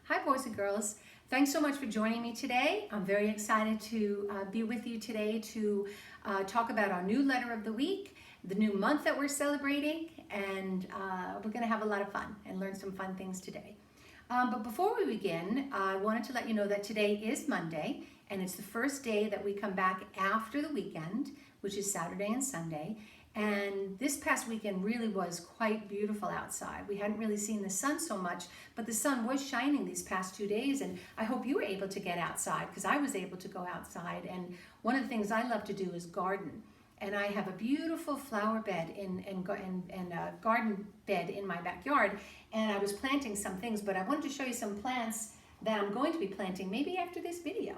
Hi boys and girls. Thanks so much for joining me today. I'm very excited to be with you today to talk about our new letter of the week, the new month that we're celebrating, and we're going to have a lot of fun and learn some fun things today. But before we begin, I wanted to let you know that today is Monday, and it's the first day that we come back after the weekend, which is Saturday and Sunday. And this past weekend really was quite beautiful outside. We hadn't really seen the sun so much, but the sun was shining these past 2 days, and I hope you were able to get outside because I was able to go outside. And one of the things I love to do is garden. And I have a beautiful flower bed and a garden bed in my backyard, and I was planting some things, but I wanted to show you some plants that I'm going to be planting maybe after this video.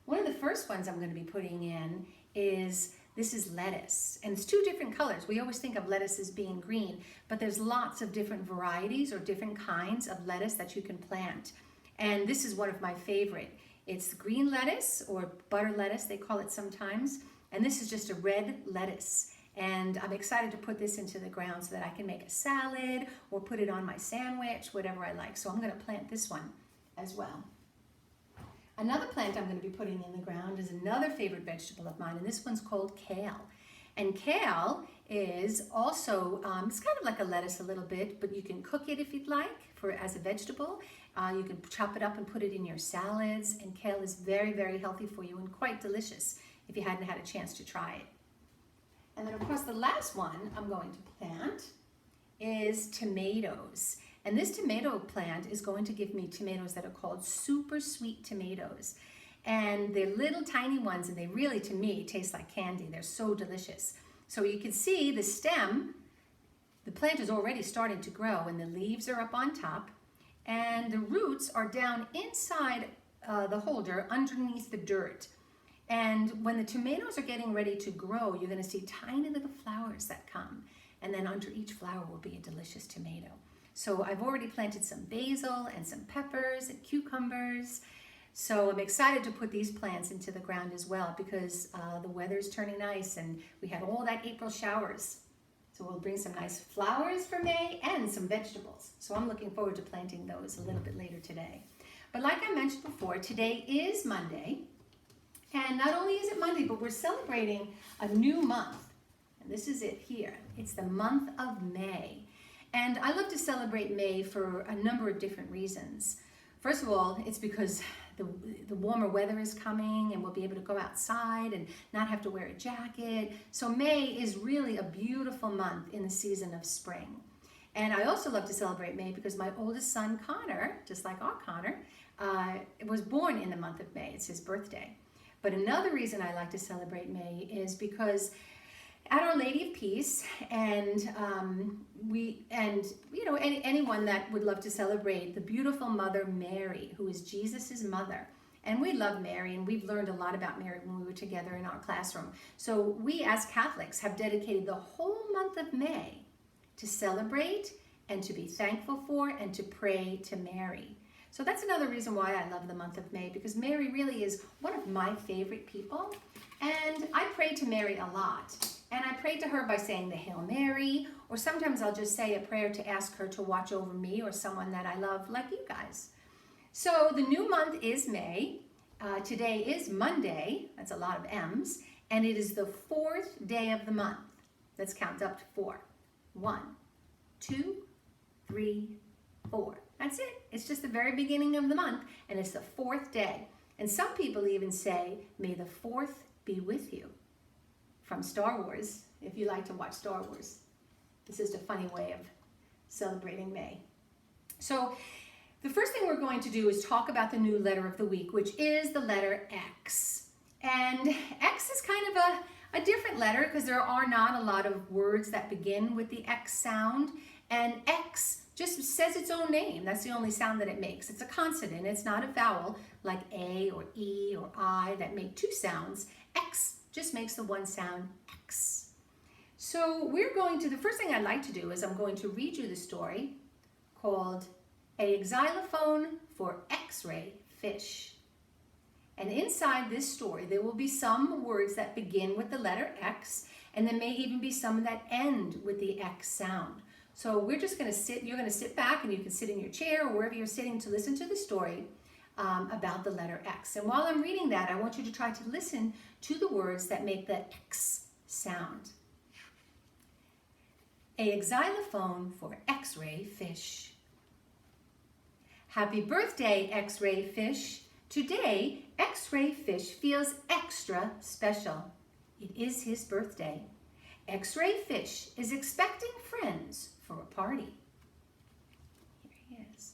One of the first ones I'm going to be putting in is this is lettuce, and it's two different colors. We always think of lettuce as being green, but there's lots of different varieties or different kinds of lettuce that you can plant. And this is one of my favorite. It's green lettuce or butter lettuce, they call it sometimes. And this is just a red lettuce. And I'm excited to put this into the ground so that I can make a salad or put it on my sandwich, whatever I like. So I'm gonna plant this one as well. Another plant I'm going to be putting in the ground is another favorite vegetable of mine, and this one's called kale. And kale is also, it's kind of like a lettuce a little bit, but you can cook it if you'd like as a vegetable. You can chop it up and put it in your salads, and kale is very, very healthy for you and quite delicious if you hadn't had a chance to try it. And then of course the last one I'm going to plant is tomatoes. And this tomato plant is going to give me tomatoes that are called super sweet tomatoes. And they're little tiny ones, and they really, to me, taste like candy. They're so delicious. So you can see the stem, the plant is already starting to grow, and the leaves are up on top, and the roots are down inside the holder underneath the dirt. And when the tomatoes are getting ready to grow, you're gonna see tiny little flowers that come. And then under each flower will be a delicious tomato. So I've already planted some basil and some peppers and cucumbers. So I'm excited to put these plants into the ground as well because the weather's turning nice and we had all that April showers. So we'll bring some nice flowers for May and some vegetables. So I'm looking forward to planting those a little bit later today. But like I mentioned before, today is Monday. And not only is it Monday, but we're celebrating a new month. And this is it here. It's the month of May. And I love to celebrate May for a number of different reasons. First of all, it's because the warmer weather is coming and we'll be able to go outside and not have to wear a jacket. So May is really a beautiful month in the season of spring. And I also love to celebrate May because my oldest son, Connor, just like our Connor, was born in the month of May. It's his birthday. But another reason I like to celebrate May is because at Our Lady of Peace, and anyone that would love to celebrate the beautiful Mother Mary, who is Jesus's mother. And we love Mary, and we've learned a lot about Mary when we were together in our classroom. So we as Catholics have dedicated the whole month of May to celebrate and to be thankful for and to pray to Mary. So that's another reason why I love the month of May, because Mary really is one of my favorite people. And I pray to Mary a lot. And I pray to her by saying the Hail Mary, or sometimes I'll just say a prayer to ask her to watch over me or someone that I love, like you guys. So the new month is May. Today is Monday. That's a lot of M's. And it is the 4th day of the month. Let's count up to 4. 1, 2, 3, 4. That's it. It's just the very beginning of the month, and it's the 4th day. And some people even say, may the 4th be with you. From Star Wars, if you like to watch Star Wars. This is a funny way of celebrating May. So the first thing we're going to do is talk about the new letter of the week, which is the letter X. And X is kind of a different letter because there are not a lot of words that begin with the X sound. And X just says its own name. That's the only sound that it makes. It's a consonant. It's not a vowel like A or E or I that make two sounds. X just makes the one sound, X. So the first thing I'd like to do is I'm going to read you the story called A Xylophone for X-Ray Fish. And inside this story, there will be some words that begin with the letter X, and there may even be some that end with the X sound. So we're just going to sit, you're going to sit back and you can sit in your chair or wherever you're sitting to listen to the story about the letter X. And while I'm reading that, I want you to try to listen to the words that make the X sound. A xylophone for X-ray fish. Happy birthday, X-ray fish. Today, X-ray fish feels extra special. It is his birthday. X-ray fish is expecting friends for a party. Here he is.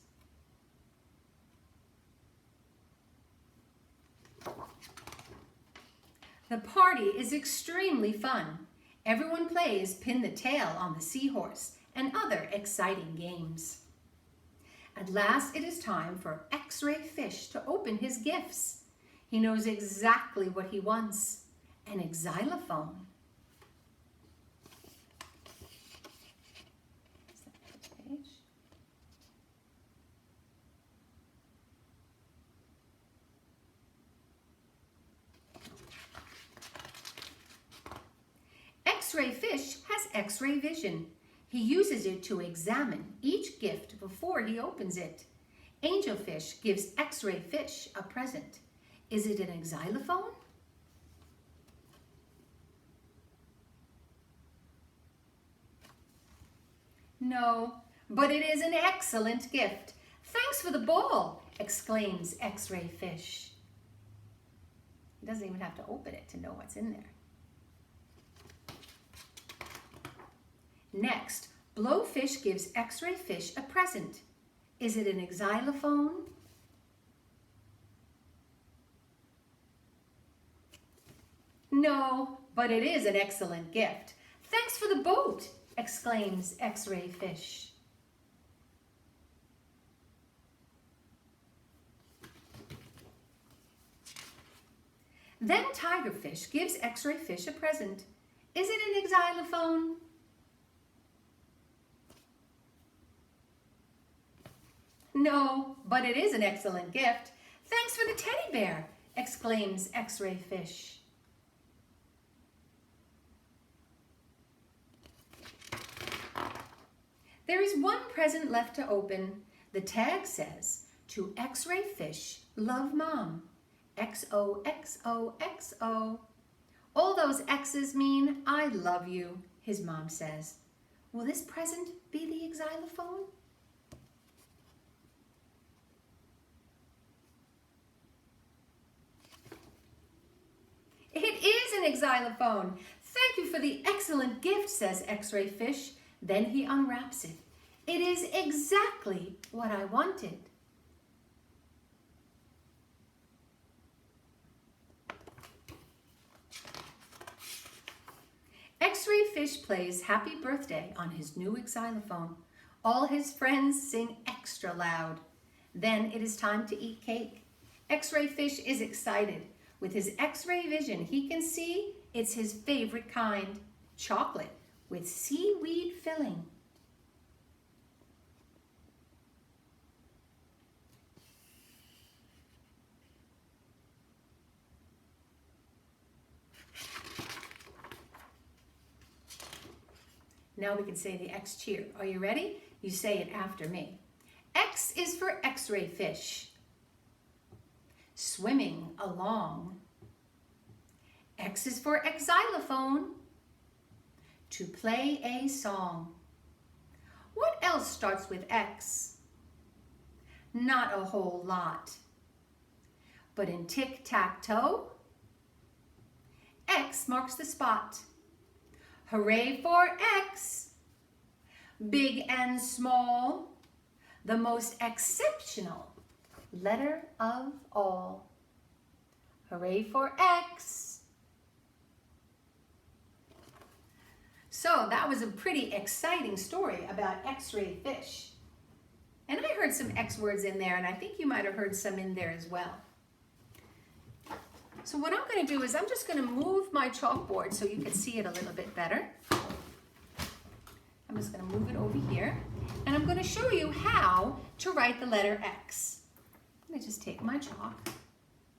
The party is extremely fun. Everyone plays pin the tail on the seahorse and other exciting games. At last it is time for X-ray fish to open his gifts. He knows exactly what he wants, an xylophone. X-ray fish has X-ray vision. He uses it to examine each gift before he opens it. Angelfish gives X-ray fish a present. Is it an xylophone? No, but it is an excellent gift. Thanks for the ball, exclaims X-ray fish. He doesn't even have to open it to know what's in there. Next, Blowfish gives X-ray fish a present. Is it an xylophone? No, but it is an excellent gift. Thanks for the boat, exclaims X-ray fish. Then Tigerfish gives X-ray fish a present. Is it an xylophone? No, but it is an excellent gift. Thanks for the teddy bear, exclaims X-ray fish. There is one present left to open. The tag says, to X-ray fish, love mom. XOXOXO. All those X's mean I love you, his mom says. Will this present be the xylophone? It is an xylophone. Thank you for the excellent gift, says X-ray fish. Then he unwraps it. It is exactly what I wanted. X-ray fish plays happy birthday on his new xylophone. All his friends sing extra loud. Then it is time to eat cake. X-ray fish is excited. With his X-ray vision, he can see it's his favorite kind, chocolate with seaweed filling. Now we can say the X cheer. Are you ready? You say it after me. X is for X-ray fish. Swimming along. X is for xylophone. To play a song. What else starts with X? Not a whole lot. But in tic-tac-toe, X marks the spot. Hooray for X! Big and small, the most exceptional letter of all. Hooray for X! So that was a pretty exciting story about X-ray fish. And I heard some X words in there, and I think you might have heard some in there as well. So what I'm going to do is I'm just going to move my chalkboard so you can see it a little bit better. I'm just going to move it over here, and I'm going to show you how to write the letter X. Let me just take my chalk.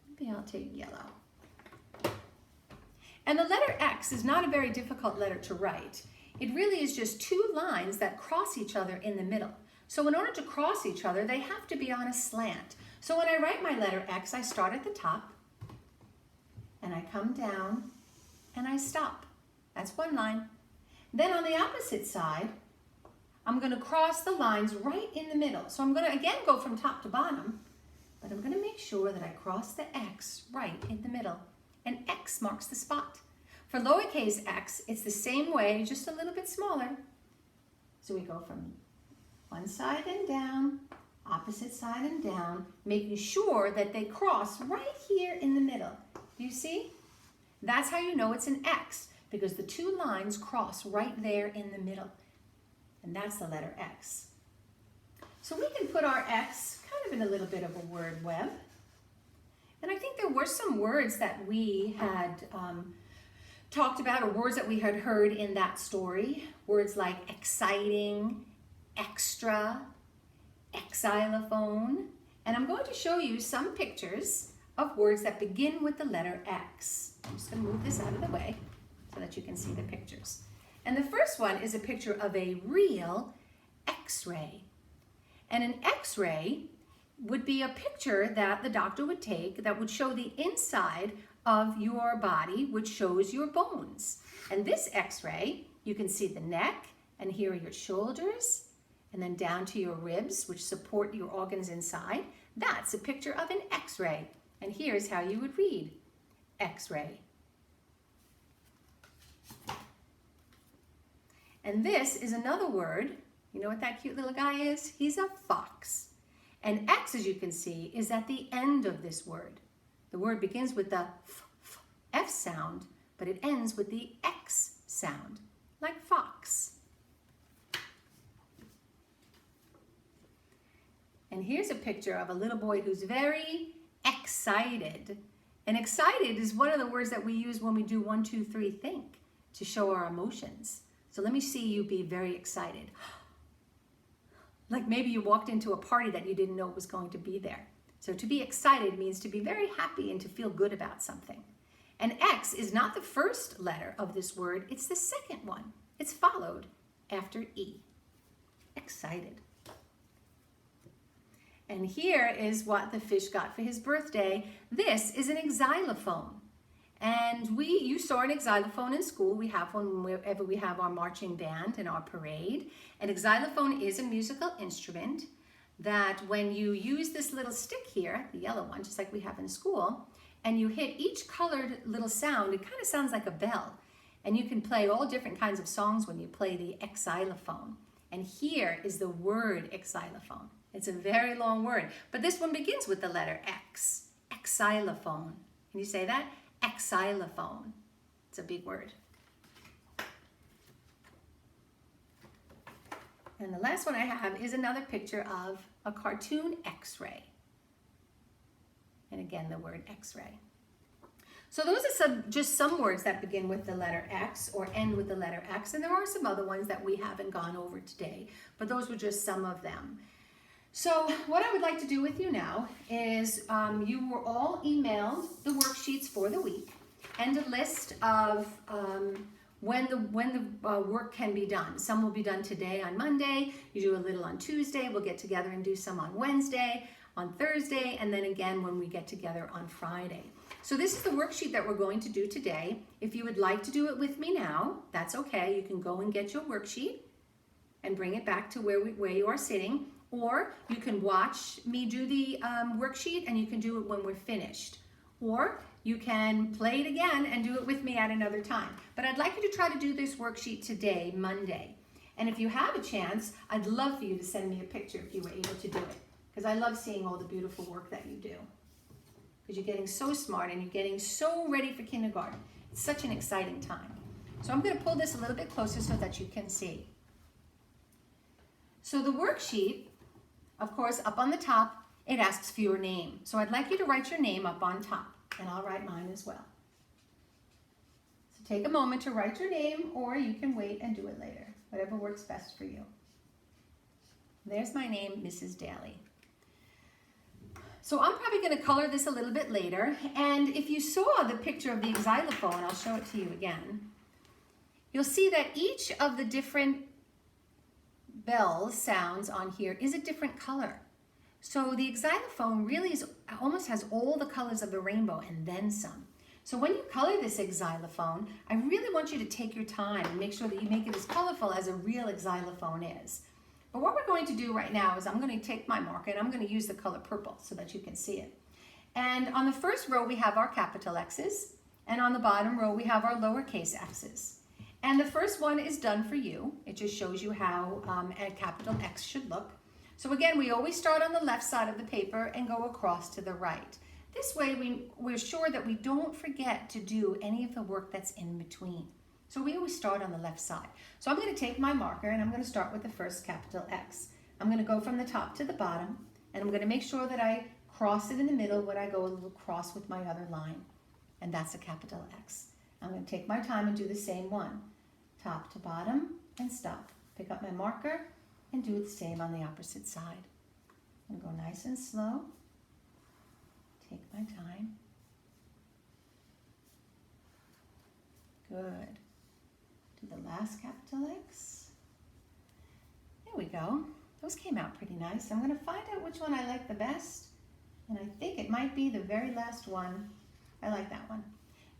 Maybe I'll take yellow. And the letter X is not a very difficult letter to write. it really is just two lines that cross each other in the middle. So in order to cross each other, they have to be on a slant. So when I write my letter X, I start at the top, and I come down, and I stop. That's one line. Then on the opposite side, I'm going to cross the lines right in the middle. So I'm going to again go from top to bottom, but I'm going to make sure that I cross the X right in the middle. And X marks the spot. For lowercase x, it's the same way, just a little bit smaller. So we go from one side and down, opposite side and down, making sure that they cross right here in the middle. Do you see? That's how you know it's an X, because the two lines cross right there in the middle. And that's the letter X. So we can put our X kind of in a little bit of a word web. And I think there were some words that we had talked about, or words that we had heard in that story. Words like exciting, extra, xylophone. And I'm going to show you some pictures of words that begin with the letter X. I'm just going to move this out of the way so that you can see the pictures. And the first one is a picture of a real X-ray. And an X-ray would be a picture that the doctor would take that would show the inside of your body, which shows your bones. And this X-ray, you can see the neck, and here are your shoulders, and then down to your ribs, which support your organs inside. That's a picture of an X-ray. And here's how you would read X-ray. And this is another word. You know what that cute little guy is? He's a fox. And X, as you can see, is at the end of this word. The word begins with the F sound, but it ends with the X sound, like fox. And here's a picture of a little boy who's very excited. And excited is one of the words that we use when we do 1, 2, 3, think, to show our emotions. So let me see you be very excited. Like maybe you walked into a party that you didn't know was going to be there. So to be excited means to be very happy and to feel good about something. And X is not the first letter of this word, it's the second one. It's followed after E. Excited. And here is what the fish got for his birthday. This is an xylophone. And you saw an xylophone in school. We have one wherever we have our marching band and our parade. And a xylophone is a musical instrument that when you use this little stick here, the yellow one, just like we have in school, and you hit each colored little sound, it kind of sounds like a bell. And you can play all different kinds of songs when you play the xylophone. And here is the word xylophone. It's a very long word, but this one begins with the letter X, xylophone. Can you say that? Xylophone. It's a big word. And the last one I have is another picture of a cartoon X-ray. And again, the word X-ray. So those are just some words that begin with the letter X or end with the letter X. And there are some other ones that we haven't gone over today, but those were just some of them. So what I would like to do with you now is you were all emailed the worksheets for the week and a list of when the work can be done. Some will be done today on Monday. You do a little on Tuesday. We'll get together and do some on Wednesday, on Thursday, and then again when we get together on Friday. So this is the worksheet that we're going to do today. If you would like to do it with me now, that's okay. You can go and get your worksheet and bring it back to where you are sitting. Or you can watch me do the worksheet and you can do it when we're finished. Or you can play it again and do it with me at another time. But I'd like you to try to do this worksheet today, Monday. And if you have a chance, I'd love for you to send me a picture if you were able to do it. Because I love seeing all the beautiful work that you do. Because you're getting so smart and you're getting so ready for kindergarten. It's such an exciting time. So I'm going to pull this a little bit closer so that you can see. So the worksheet, of course, up on the top, it asks for your name. So I'd like you to write your name up on top, and I'll write mine as well. So take a moment to write your name, or you can wait and do it later, whatever works best for you. There's my name, Mrs. Daly. So I'm probably going to color this a little bit later, and if you saw the picture of the xylophone, I'll show it to you again. you'll see that each of the different bell sounds on here is a different color. So the xylophone really almost has all the colors of the rainbow and then some. So when you color this xylophone, I really want you to take your time and make sure that you make it as colorful as a real xylophone is. But what we're going to do right now is I'm going to take my marker and I'm going to use the color purple so that you can see it. And on the first row we have our capital X's, and on the bottom row we have our lowercase x's. And the first one is done for you. It just shows you how a capital X should look. So again, we always start on the left side of the paper and go across to the right. This way we're sure that we don't forget to do any of the work that's in between. So we always start on the left side. So I'm going to take my marker and I'm going to start with the first capital X. I'm going to go from the top to the bottom, and I'm going to make sure that I cross it in the middle when I go a little cross with my other line. And that's a capital X. I'm going to take my time and do the same one. Top to bottom and stop. Pick up my marker and do the same on the opposite side. I'm going to go nice and slow. Take my time. Good. Do the last capital X. There we go. Those came out pretty nice. I'm going to find out which one I like the best. And I think it might be the very last one. I like that one.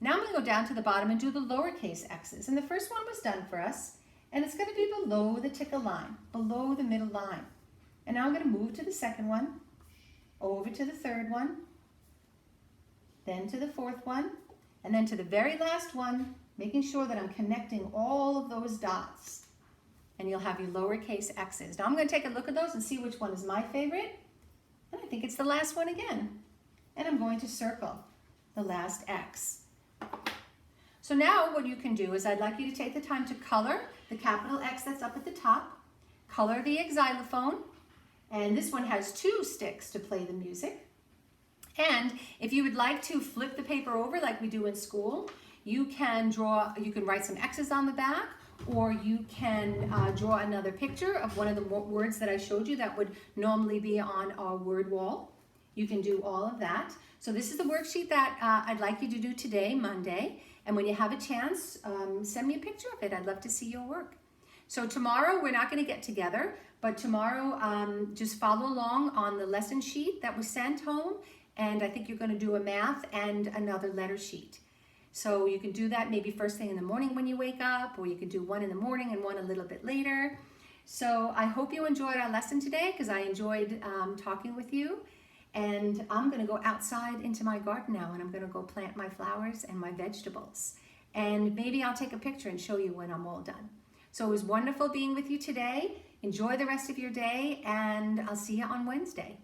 Now I'm going to go down to the bottom and do the lowercase x's. And the first one was done for us. And it's going to be below the tickle line, below the middle line. And now I'm going to move to the second one, over to the third one, then to the fourth one, and then to the very last one, making sure that I'm connecting all of those dots. And you'll have your lowercase x's. Now I'm going to take a look at those and see which one is my favorite. And I think it's the last one again. And I'm going to circle the last X. So now what you can do is I'd like you to take the time to color the capital X that's up at the top, color the xylophone, and this one has 2 sticks to play the music. And if you would like to flip the paper over like we do in school, you can write some X's on the back, or you can draw another picture of one of the words that I showed you that would normally be on our word wall. You can do all of that. So this is the worksheet that I'd like you to do today, Monday. And when you have a chance, send me a picture of it. I'd love to see your work. So tomorrow, we're not going to get together, but tomorrow, just follow along on the lesson sheet that was sent home. And I think you're going to do a math and another letter sheet. So you can do that maybe first thing in the morning when you wake up, or you can do one in the morning and one a little bit later. So I hope you enjoyed our lesson today, because I enjoyed talking with you. And I'm going to go outside into my garden now, and I'm going to go plant my flowers and my vegetables. And maybe I'll take a picture and show you when I'm all done. So it was wonderful being with you today. Enjoy the rest of your day, and I'll see you on Wednesday.